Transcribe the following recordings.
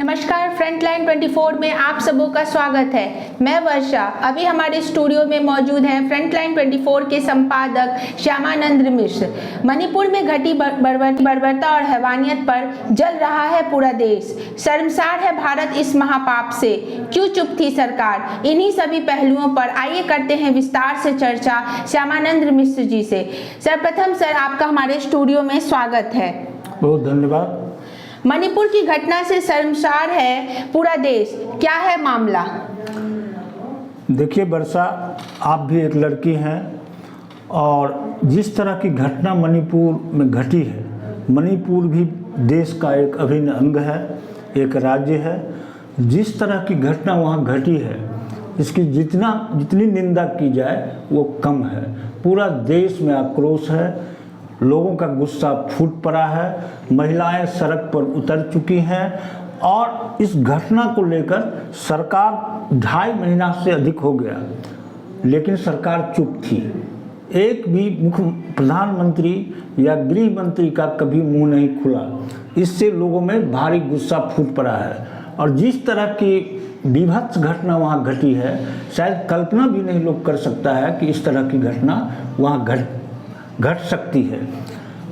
नमस्कार, फ्रंटलाइन 24 में आप सबों का स्वागत है। मैं वर्षा। अभी हमारे स्टूडियो में मौजूद हैं फ्रंटलाइन 24 के संपादक श्यामानंद मिश्र। मणिपुर में घटी बर्बरता और हैवानियत पर जल रहा है पूरा देश। शर्मसार है भारत इस महापाप से। क्यों चुप थी सरकार? इन्हीं सभी पहलुओं पर आइए करते हैं विस्तार से चर्चा श्यामानंद मिश्र जी से। सर्वप्रथम सर, आपका हमारे स्टूडियो में स्वागत है। बहुत धन्यवाद। मणिपुर की घटना से शर्मसार है पूरा देश, क्या है मामला? देखिए वर्षा, आप भी एक लड़की हैं और जिस तरह की घटना मणिपुर में घटी है, मणिपुर भी देश का एक अभिन्न अंग है, एक राज्य है। जिस तरह की घटना वहाँ घटी है, इसकी जितनी निंदा की जाए वो कम है। पूरा देश में आक्रोश है, लोगों का गुस्सा फूट पड़ा है, महिलाएं सड़क पर उतर चुकी हैं और इस घटना को लेकर सरकार 2.5 महीना से अधिक हो गया, लेकिन सरकार चुप थी। एक भी मुख्य प्रधानमंत्री या गृह मंत्री का कभी मुंह नहीं खुला। इससे लोगों में भारी गुस्सा फूट पड़ा है और जिस तरह की विभत्स घटना वहाँ घटी है, शायद कल्पना भी नहीं लोग कर सकता है कि इस तरह की घटना वहाँ घट सकती है।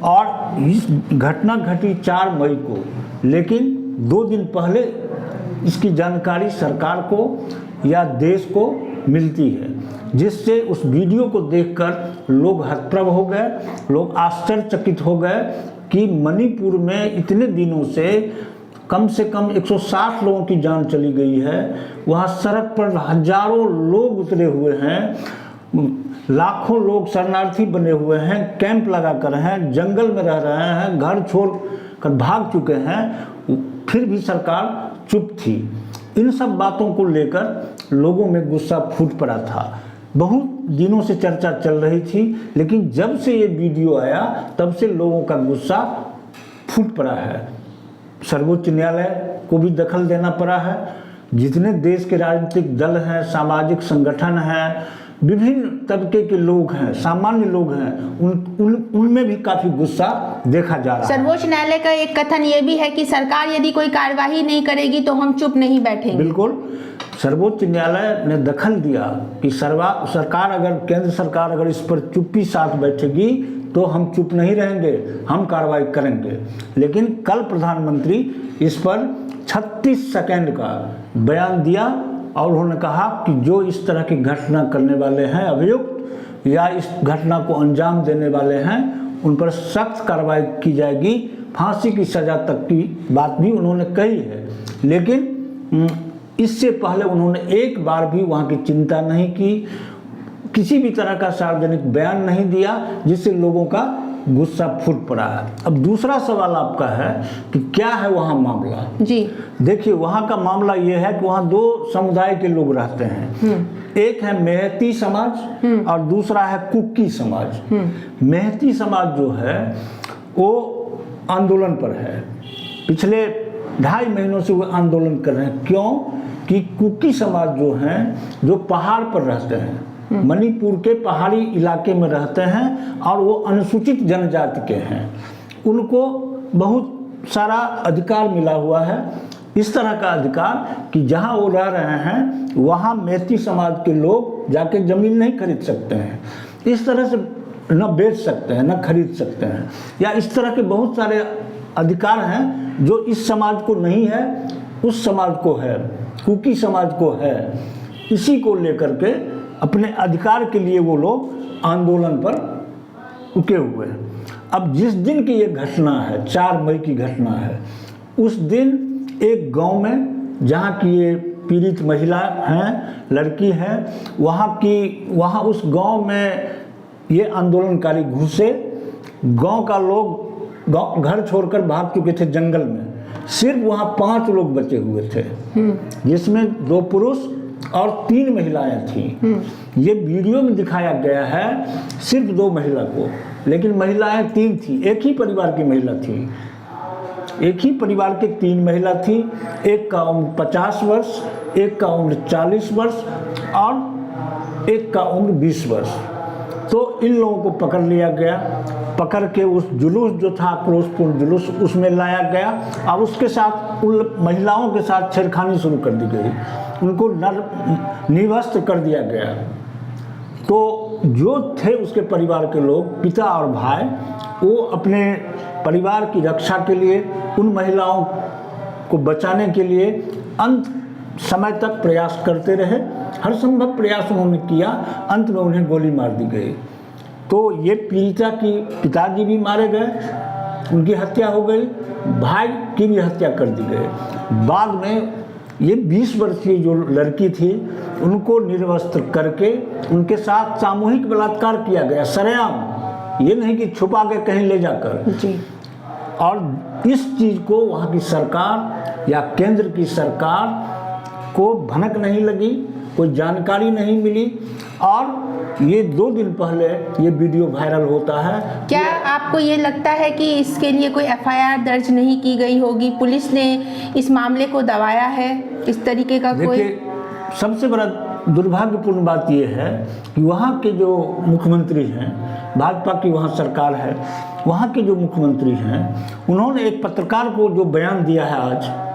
और इस घटना घटी 4 मई को, लेकिन 2 दिन पहले इसकी जानकारी सरकार को या देश को मिलती है, जिससे उस वीडियो को देखकर लोग हतप्रभ हो गए, लोग आश्चर्यचकित हो गए कि मणिपुर में इतने दिनों से कम 160 लोगों की जान चली गई है। वहाँ सड़क पर हजारों लोग उतरे हुए हैं, लाखों लोग शरणार्थी बने हुए हैं, कैंप लगा कर हैं, जंगल में रह रहे हैं, घर छोड़ कर भाग चुके हैं, फिर भी सरकार चुप थी। इन सब बातों को लेकर लोगों में गुस्सा फूट पड़ा था। बहुत दिनों से चर्चा चल रही थी, लेकिन जब से ये वीडियो आया तब से लोगों का गुस्सा फूट पड़ा है। सर्वोच्च न्यायालय को भी दखल देना पड़ा है। जितने देश के राजनीतिक दल हैं, सामाजिक संगठन हैं, विभिन्न तबके के लोग हैं, सामान्य लोग हैं, उनमें भी काफी गुस्सा देखा जा रहा है। सर्वोच्च न्यायालय का एक कथन ये भी है कि सरकार यदि कोई कार्यवाही नहीं करेगी तो हम चुप नहीं बैठेंगे। बिल्कुल, सर्वोच्च न्यायालय ने दखल दिया कि केंद्र सरकार अगर इस पर चुप्पी साथ बैठेगी तो हम चुप नहीं रहेंगे, हम कार्रवाई करेंगे। लेकिन कल प्रधानमंत्री इस पर 36 सेकंड का बयान दिया और उन्होंने कहा कि जो इस तरह की घटना करने वाले हैं, अभियुक्त या इस घटना को अंजाम देने वाले हैं, उन पर सख्त कार्रवाई की जाएगी, फांसी की सजा तक की बात भी उन्होंने कही है। लेकिन इससे पहले उन्होंने एक बार भी वहाँ की चिंता नहीं की, किसी भी तरह का सार्वजनिक बयान नहीं दिया, जिससे लोगों का गुस्सा फूट पड़ा है। अब दूसरा सवाल आपका है कि क्या है वहाँ मामला। जी देखिए, वहाँ का मामला ये है कि वहाँ 2 समुदाय के लोग रहते हैं। एक है मेहती समाज और दूसरा है कुकी समाज। मेहती समाज जो है वो आंदोलन पर है, पिछले 2.5 महीनों से वो आंदोलन कर रहे हैं। क्यों? कि कुकी समाज जो हैं, जो पहाड़ पर रहते हैं, मणिपुर के पहाड़ी इलाके में रहते हैं और वो अनुसूचित जनजाति के हैं, उनको बहुत सारा अधिकार मिला हुआ है। इस तरह का अधिकार कि जहां वो रह रहे हैं वहां मेहती समाज के लोग जाके जमीन नहीं खरीद सकते हैं, इस तरह से न बेच सकते हैं, न खरीद सकते हैं, या इस तरह के बहुत सारे अधिकार हैं जो इस समाज को नहीं है, उस समाज को है, कुकी समाज को है। इसी को लेकर के अपने अधिकार के लिए वो लोग आंदोलन पर रुके हुए हैं। अब जिस दिन की ये घटना है, 4 मई की घटना है, उस दिन एक गांव में, जहां की ये पीड़ित महिला हैं, लड़की हैं, वहाँ उस गांव में ये आंदोलनकारी घुसे। गांव का लोग घर छोड़कर भाग चुके थे जंगल में, सिर्फ वहाँ 5 लोग बचे हुए थे, जिसमें 2 पुरुष और 3 महिलाएं थीं। ये वीडियो में दिखाया गया है सिर्फ 2 महिला को, लेकिन महिलाएं 3 थी। एक ही परिवार की महिला थी, एक ही परिवार के 3 महिला थी। एक का उम्र 50 वर्ष, एक का उम्र 40 वर्ष और एक का उम्र 20 वर्ष। तो इन लोगों को पकड़ लिया गया पकड़ के उस जुलूस जो था आक्रोशपूर्ण जुलूस उसमें लाया गया और उसके साथ उन महिलाओं के साथ छेड़खानी शुरू कर दी गई, उनको निर्वस्त्र कर दिया गया। तो जो थे उसके परिवार के लोग, पिता और भाई, वो अपने परिवार की रक्षा के लिए, उन महिलाओं को बचाने के लिए अंत समय तक प्रयास करते रहे। हर संभव प्रयास उन्होंने किया, अंत में उन्हें गोली मार दी गई। तो ये पीड़िता की पिताजी भी मारे गए, उनकी हत्या हो गई, भाई की भी हत्या कर दी गई। बाद में ये 20 वर्षीय जो लड़की थी उनको निर्वस्त्र करके उनके साथ सामूहिक बलात्कार किया गया, सरेआम, ये नहीं कि छुपा के कहीं ले जाकर जी। और इस चीज़ को वहाँ की सरकार या केंद्र की सरकार को भनक नहीं लगी, कोई जानकारी नहीं मिली और ये 2 दिन पहले ये वीडियो वायरल होता है। क्या आपको ये लगता है कि इसके लिए कोई एफआईआर दर्ज नहीं की गई होगी? पुलिस ने इस मामले को दबाया है इस तरीके का? कोई देखिए, सबसे बड़ा दुर्भाग्यपूर्ण बात ये है कि वहाँ के जो मुख्यमंत्री हैं, भाजपा की वहाँ सरकार है, वहाँ के जो मुख्यमंत्री हैं, उन्होंने एक पत्रकार को जो बयान दिया है,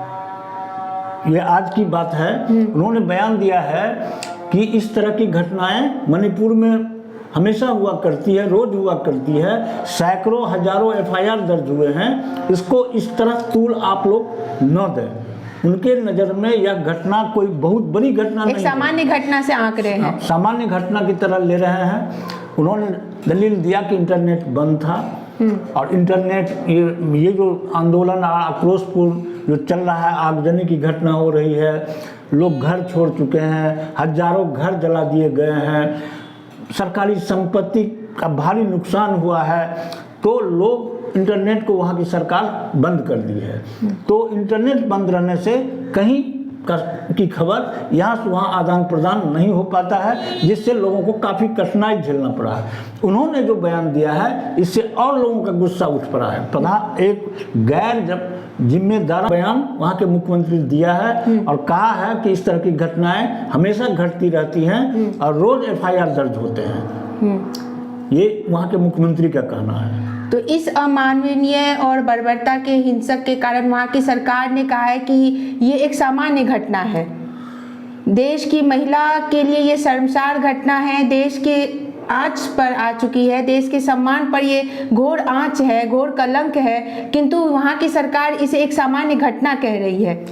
ये आज की बात है, उन्होंने बयान दिया है कि इस तरह की घटनाएं मणिपुर में हमेशा हुआ करती है, रोज हुआ करती है, सैकड़ों हजारों एफआईआर दर्ज हुए हैं, इसको इस तरह तूल आप लोग न दें। उनके नज़र में यह घटना कोई बहुत बड़ी घटना नहीं, एक सामान्य घटना से आंक रहे हैं, सामान्य घटना की तरह ले रहे हैं। उन्होंने दलील दिया कि इंटरनेट बंद था और इंटरनेट ये जो आंदोलन आक्रोशपूर्ण जो चल रहा है, आगजनी की घटना हो रही है, लोग घर छोड़ चुके हैं, हजारों घर जला दिए गए हैं, सरकारी संपत्ति का भारी नुकसान हुआ है, तो लोग इंटरनेट को वहाँ की सरकार बंद कर दी है। तो इंटरनेट बंद रहने से कहीं की खबर यहाँ से वहाँ आदान प्रदान नहीं हो पाता है, जिससे लोगों को काफ़ी कठिनाई झेलना पड़ा है। उन्होंने जो बयान दिया है इससे और लोगों का गुस्सा उठ पड़ा है। प्रधान एक गैर जब जिम्मेदार बयान वहाँ के मुख्यमंत्री दिया है और कहा है कि इस तरह की घटनाएं हमेशा घटती रहती हैं और रोज एफआईआर दर्ज होते हैं। ये वहाँ के मुख्यमंत्री का कहना है। तो इस अमानवीय और बर्बरता के हिंसक के कारण वहाँ की सरकार ने कहा है कि ये एक सामान्य घटना है, देश की महिला के लिए ये शर्मसार घटना है, देश के आंच पर आ चुकी है, देश के सम्मान पर ये घोर आंच है, घोर कलंक है, किंतु वहाँ की सरकार इसे एक सामान्य घटना कह रही है।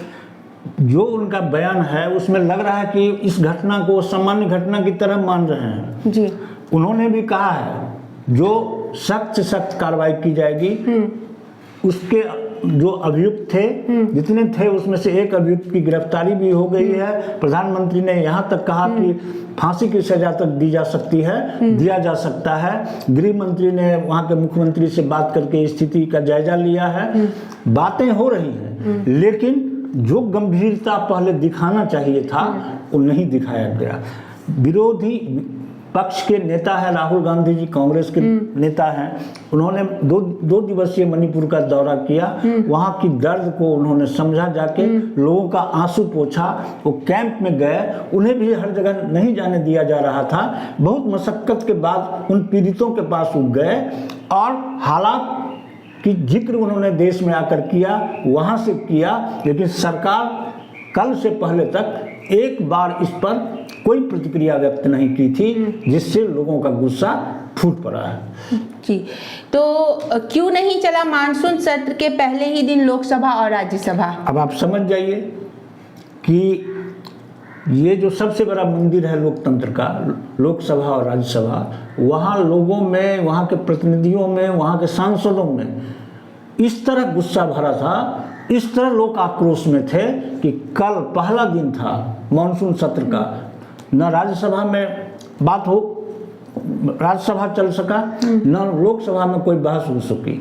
जो उनका बयान है उसमें लग रहा है कि इस घटना को सामान्य घटना की तरह मान रहे हैं जी। उन्होंने भी कहा है जो सख्त से सख्त कार्रवाई की जाएगी। उसके जो अभियुक्त थे, जितने थे उसमें से एक अभियुक्त की गिरफ्तारी भी हो गई है। प्रधानमंत्री ने यहाँ तक कहा कि फांसी की सजा तक दी जा सकती है, दिया जा सकता है। गृह मंत्री ने वहाँ के मुख्यमंत्री से बात करके स्थिति का जायजा लिया है। बातें हो रही हैं, लेकिन जो गंभीरता पहले दिखाना चाहिए था वो नहीं दिखाया गया। विरोधी पक्ष के नेता है राहुल गांधी जी, कांग्रेस के नेता हैं, उन्होंने दो दिवसीय मणिपुर का दौरा किया। वहाँ की दर्द को उन्होंने समझा, जाके लोगों का आंसू पोंछा। वो कैंप में गए, उन्हें भी हर जगह नहीं जाने दिया जा रहा था। बहुत मशक्कत के बाद उन पीड़ितों के पास वो गए और हालात की जिक्र उन्होंने देश में आकर किया, वहाँ से किया। लेकिन सरकार कल से पहले तक एक बार इस पर कोई प्रतिक्रिया व्यक्त नहीं की थी, जिससे लोगों का गुस्सा फूट पड़ा है। जी, तो क्यों नहीं चला मानसून सत्र के पहले ही दिन लोकसभा और राज्यसभा? अब आप समझ जाइए कि ये जो सबसे बड़ा मंदिर है लोकतंत्र का, लोकसभा और राज्यसभा, वहाँ लोगों में, वहाँ के प्रतिनिधियों में, वहाँ के सांसदों में इस तरह गुस्सा भरा था, इस तरह लोग आक्रोश में थे कि कल पहला दिन था मानसून सत्र का, न राज्यसभा में बात हो, राज्यसभा चल सका, न लोकसभा में कोई बहस हो सकी।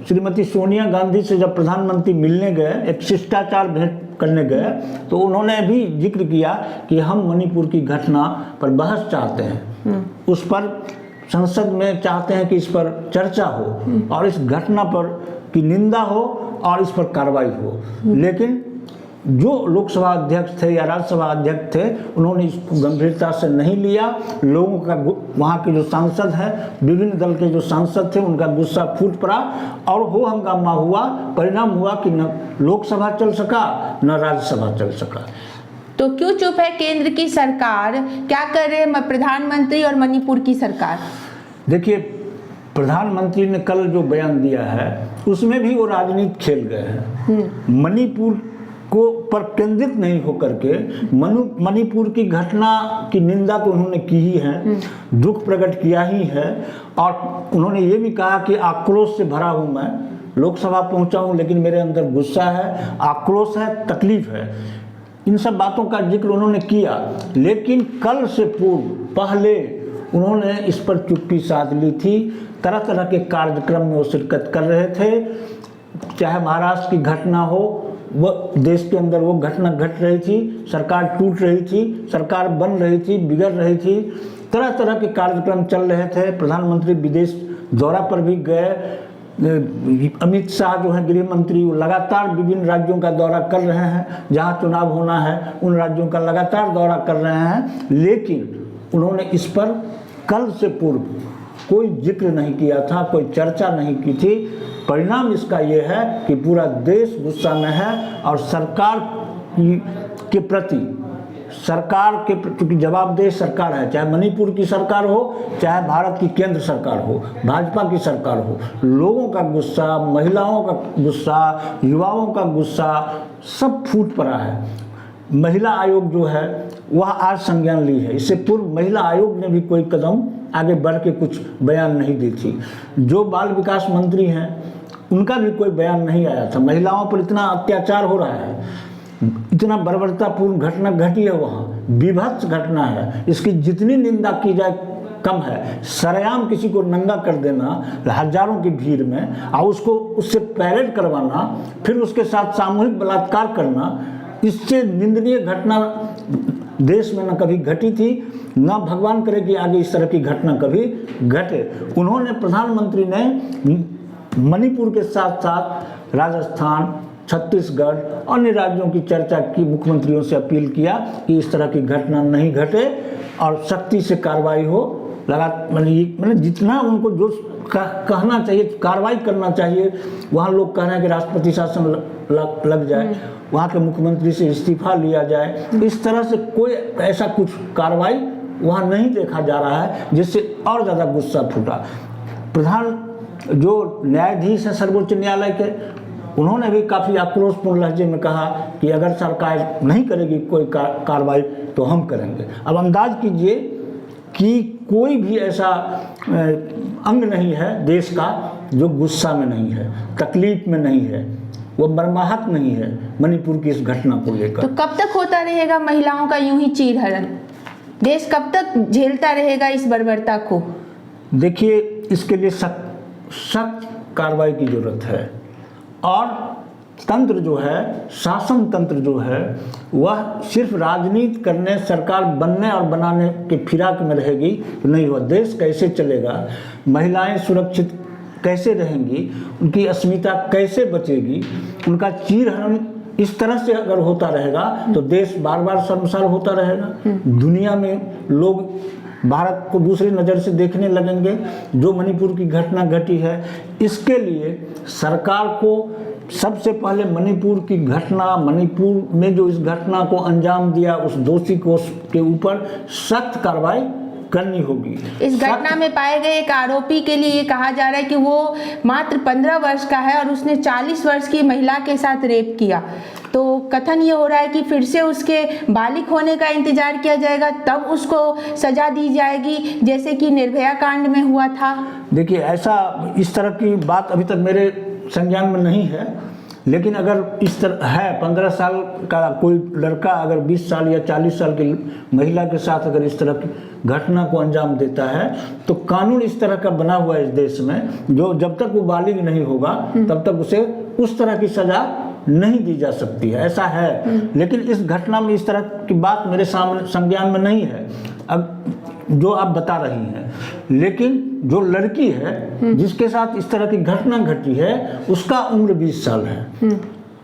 श्रीमती सोनिया गांधी से जब प्रधानमंत्री मिलने गए, एक शिष्टाचार भेंट करने गए, तो उन्होंने भी जिक्र किया कि हम मणिपुर की घटना पर बहस चाहते हैं, उस पर संसद में चाहते हैं कि इस पर चर्चा हो और इस घटना पर की निंदा हो और इस पर कार्रवाई हो। लेकिन जो लोकसभा अध्यक्ष थे या राज्यसभा अध्यक्ष थे उन्होंने इसको गंभीरता से नहीं लिया। लोगों का वहाँ के जो सांसद हैं, विभिन्न दल के जो सांसद थे, उनका गुस्सा फूट पड़ा और हो हंगामा हुआ। परिणाम हुआ कि न लोकसभा चल सका न राज्यसभा चल सका। तो क्यों चुप है केंद्र की सरकार? क्या कर रहे हैं प्रधानमंत्री और मणिपुर की सरकार? देखिए, प्रधानमंत्री ने कल जो बयान दिया है उसमें भी वो राजनीति खेल गए हैं। मणिपुर को पर केंद्रित नहीं होकर के मणिपुर की घटना की निंदा तो उन्होंने की ही है, दुख प्रकट किया ही है और उन्होंने ये भी कहा कि आक्रोश से भरा हूँ मैं, लोकसभा पहुँचा हूँ लेकिन मेरे अंदर गुस्सा है, आक्रोश है, तकलीफ है। इन सब बातों का जिक्र उन्होंने किया, लेकिन कल से पूर्व पहले उन्होंने इस पर चुप्पी साध ली थी। तरह तरह के कार्यक्रम में वो शिरकत कर रहे थे, चाहे महाराष्ट्र की घटना हो, वह देश के अंदर वो घटना घट रही थी, सरकार टूट रही थी, सरकार बन रही थी, बिगड़ रही थी, तरह तरह के कार्यक्रम चल रहे थे। प्रधानमंत्री विदेश दौरा पर भी गए। अमित शाह जो है गृह मंत्री, वो लगातार विभिन्न राज्यों का दौरा कर रहे हैं, जहां चुनाव होना है उन राज्यों का लगातार दौरा कर रहे हैं, लेकिन उन्होंने इस पर कल से पूर्व कोई जिक्र नहीं किया था, कोई चर्चा नहीं की थी। परिणाम इसका ये है कि पूरा देश गुस्सा में है और सरकार के प्रति, सरकार के क्योंकि जवाबदेह सरकार है, चाहे मणिपुर की सरकार हो, चाहे भारत की केंद्र सरकार हो, भाजपा की सरकार हो, लोगों का गुस्सा, महिलाओं का गुस्सा, युवाओं का गुस्सा सब फूट पड़ा है। महिला आयोग जो है वह आज संज्ञान ली है। इससे पूर्व महिला आयोग ने भी कोई कदम आगे बढ़ के कुछ बयान नहीं दी थी। जो बाल विकास मंत्री हैं उनका भी कोई बयान नहीं आया था। महिलाओं पर इतना अत्याचार हो रहा है, इतना बर्बरतापूर्ण घटना घटी है, वहाँ विभत्स घटना है, इसकी जितनी निंदा की जाए कम है। सरेआम किसी को नंगा कर देना हजारों की भीड़ में और उसको उससे पैरेड करवाना, फिर उसके साथ सामूहिक बलात्कार करना, इससे निंदनीय घटना देश में न कभी घटी थी, न भगवान करे कि आगे इस तरह की घटना कभी घटे। उन्होंने, प्रधानमंत्री ने मणिपुर के साथ साथ राजस्थान, छत्तीसगढ़, अन्य राज्यों की चर्चा की, मुख्यमंत्रियों से अपील किया कि इस तरह की घटना नहीं घटे और सख्ती से कार्रवाई हो। मैंने जितना उनको जो कहना चाहिए, कार्रवाई करना चाहिए, वहाँ लोग कह रहे हैं कि राष्ट्रपति शासन लग जाए, वहाँ के मुख्यमंत्री से इस्तीफा लिया जाए। इस तरह से कोई ऐसा कुछ कार्रवाई वहाँ नहीं देखा जा रहा है, जिससे और ज़्यादा गुस्सा फूटा। जो न्यायाधीश हैं सर्वोच्च न्यायालय के, उन्होंने भी काफ़ी आक्रोशपूर्ण लहजे में कहा कि अगर सरकार नहीं करेगी कोई कार्रवाई तो हम करेंगे। अब अंदाज कीजिए कि कोई भी ऐसा अंग नहीं है देश का जो गुस्सा में नहीं है, तकलीफ में नहीं है, वो मर्माहत नहीं है मणिपुर की इस घटना को लेकर। तो कब तक होता रहेगा महिलाओं का यूं ही चीरहरण? देश कब तक झेलता रहेगा इस बर्बरता को? देखिए, इसके लिए सख्त कार्रवाई की जरूरत है और तंत्र जो है, शासन तंत्र जो है, वह सिर्फ राजनीति करने, सरकार बनने और बनाने के फिराक में रहेगी तो नहीं हुआ। देश कैसे चलेगा, महिलाएं सुरक्षित कैसे रहेंगी, उनकी अस्मिता कैसे बचेगी, उनका चीरहरण इस तरह से अगर होता रहेगा तो देश बार बार शर्मसार होता रहेगा। दुनिया में लोग भारत को दूसरी नज़र से देखने लगेंगे। जो मणिपुर की घटना घटी है, इसके लिए सरकार को सबसे पहले मणिपुर की घटना, मणिपुर में जो इस घटना को अंजाम दिया उस दोषी को के ऊपर सख्त कार्रवाई करनी होगी। इस घटना में पाए गए एक आरोपी के लिए ये कहा जा रहा है कि वो मात्र 15 वर्ष का है और उसने 40 वर्ष की महिला के साथ रेप किया। तो कथन ये हो रहा है कि फिर से उसके बालिग होने का इंतजार किया जाएगा, तब उसको सजा दी जाएगी, जैसे कि निर्भया कांड में हुआ था। देखिए, ऐसा इस तरह की बात अभी तक मेरे संज्ञान में नहीं है, लेकिन अगर इस तरह है, 15 साल का कोई लड़का अगर 20 साल या 40 साल की महिला के साथ अगर इस तरह की घटना को अंजाम देता है तो कानून इस तरह का बना हुआ है इस देश में, जो जब तक वो बालिग नहीं होगा तब तक उसे उस तरह की सजा नहीं दी जा सकती है, ऐसा है। लेकिन इस घटना में इस तरह की बात मेरे सामने संज्ञान में नहीं है अब जो आप बता रही हैं, लेकिन जो लड़की है जिसके साथ इस तरह की घटना घटी है उसका उम्र 20 साल है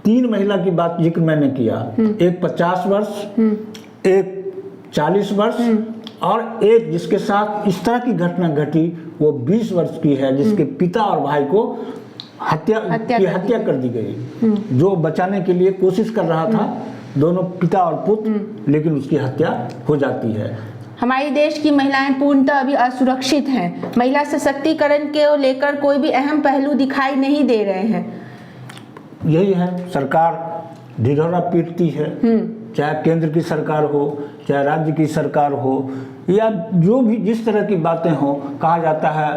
3 महिला की बात जिक्र मैंने किया, एक 50 वर्ष, एक 40 वर्ष और एक जिसके साथ इस तरह की घटना घटी वो 20 वर्ष की है, जिसके पिता और भाई को हत्या कर दी गई। जो बचाने के लिए कोशिश कर रहा था, दोनों पिता और पुत्र, लेकिन उसकी हत्या हो जाती है। हमारे देश की महिलाएं पूर्णतः अभी असुरक्षित हैं। महिला सशक्तिकरण के लेकर कोई भी अहम पहलू दिखाई नहीं दे रहे हैं। यही है, सरकार ढिढोरा पीटती है, चाहे केंद्र की सरकार हो, चाहे राज्य की सरकार हो, या जो भी जिस तरह की बातें हो, कहा जाता है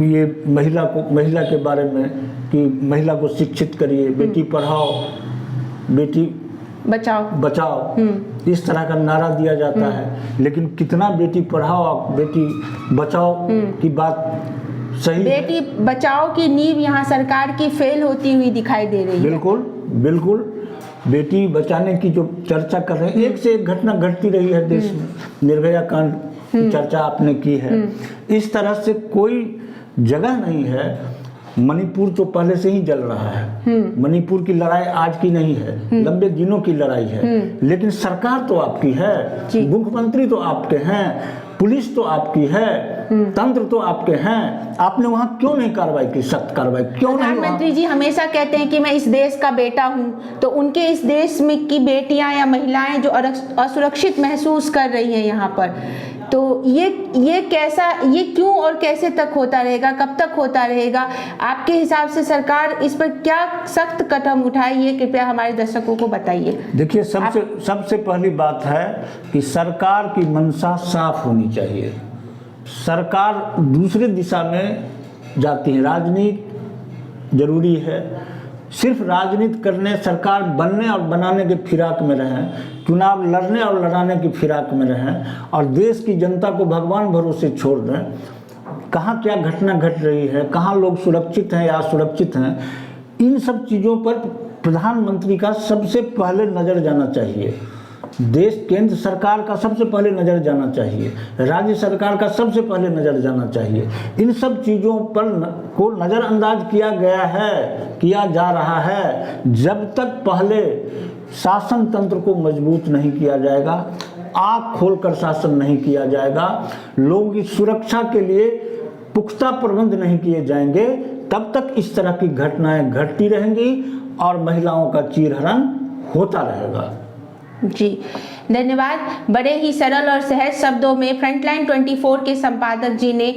ये महिला के बारे में कि महिला को शिक्षित करिए, बेटी पढ़ाओ बेटी बचाओ, इस तरह का नारा दिया जाता है। लेकिन कितना बेटी पढ़ाओ बेटी बचाओ की बात सही बेटी बचाओ की नींव यहाँ सरकार की फेल होती हुई दिखाई दे रही है। बिल्कुल बेटी बचाने की जो चर्चा कर रहे हैं, एक से एक घटना घटती रही है देश में। निर्भया कांड की चर्चा आपने की है। इस तरह से कोई जगह नहीं है। मणिपुर तो पहले से ही जल रहा है। मणिपुर की लड़ाई आज की नहीं है, लंबे दिनों की लड़ाई है। लेकिन सरकार तो आपकी है, मुख्यमंत्री तो आपके हैं, पुलिस तो आपकी है, तंत्र तो आपके हैं। आपने वहां क्यों नहीं कार्रवाई की, सख्त कार्रवाई क्यों नहीं? प्रधानमंत्री जी हमेशा कहते हैं कि मैं इस देश का बेटा हूं, तो उनके इस देश में की बेटियां या महिलाएं जो असुरक्षित महसूस कर रही हैं यहाँ पर, तो ये कैसा, ये क्यों और कैसे तक होता रहेगा, कब तक होता रहेगा? आपके हिसाब से सरकार इस पर क्या सख्त कदम उठाइए, कृपया हमारे दर्शकों को बताइए। देखिए, सबसे पहली बात है कि सरकार की मंशा साफ होनी चाहिए। सरकार दूसरे दिशा में जाती है। राजनीति जरूरी है। सिर्फ राजनीति करने, सरकार बनने और बनाने के फिराक में रहें, चुनाव लड़ने और लड़ाने की फिराक में रहें और देश की जनता को भगवान भरोसे छोड़ दें। कहाँ क्या घटना घट रही है, कहाँ लोग सुरक्षित हैं या असुरक्षित हैं, इन सब चीज़ों पर प्रधानमंत्री का सबसे पहले नज़र जाना चाहिए। देश केंद्र सरकार का सबसे पहले नज़र जाना चाहिए, राज्य सरकार का सबसे पहले नज़र जाना चाहिए। इन सब चीज़ों पर को नज़रअंदाज किया जा रहा है। जब तक पहले शासन तंत्र को मजबूत नहीं किया जाएगा, आँख खोलकर शासन नहीं किया जाएगा, लोगों की सुरक्षा के लिए पुख्ता प्रबंध नहीं किए जाएंगे, तब तक इस तरह की घटनाएं घटती रहेंगी और महिलाओं का चीरहरण होता रहेगा। जी धन्यवाद। बड़े ही सरल और सहज शब्दों में फ्रंटलाइन 24 के संपादक जी ने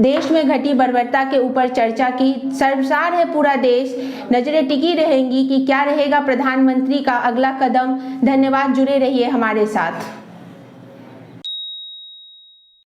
देश में घटी बर्बरता के ऊपर चर्चा की। शर्मसार है पूरा देश। नजरें टिकी रहेंगी कि क्या रहेगा प्रधानमंत्री का अगला कदम। धन्यवाद, जुड़े रहिए हमारे साथ।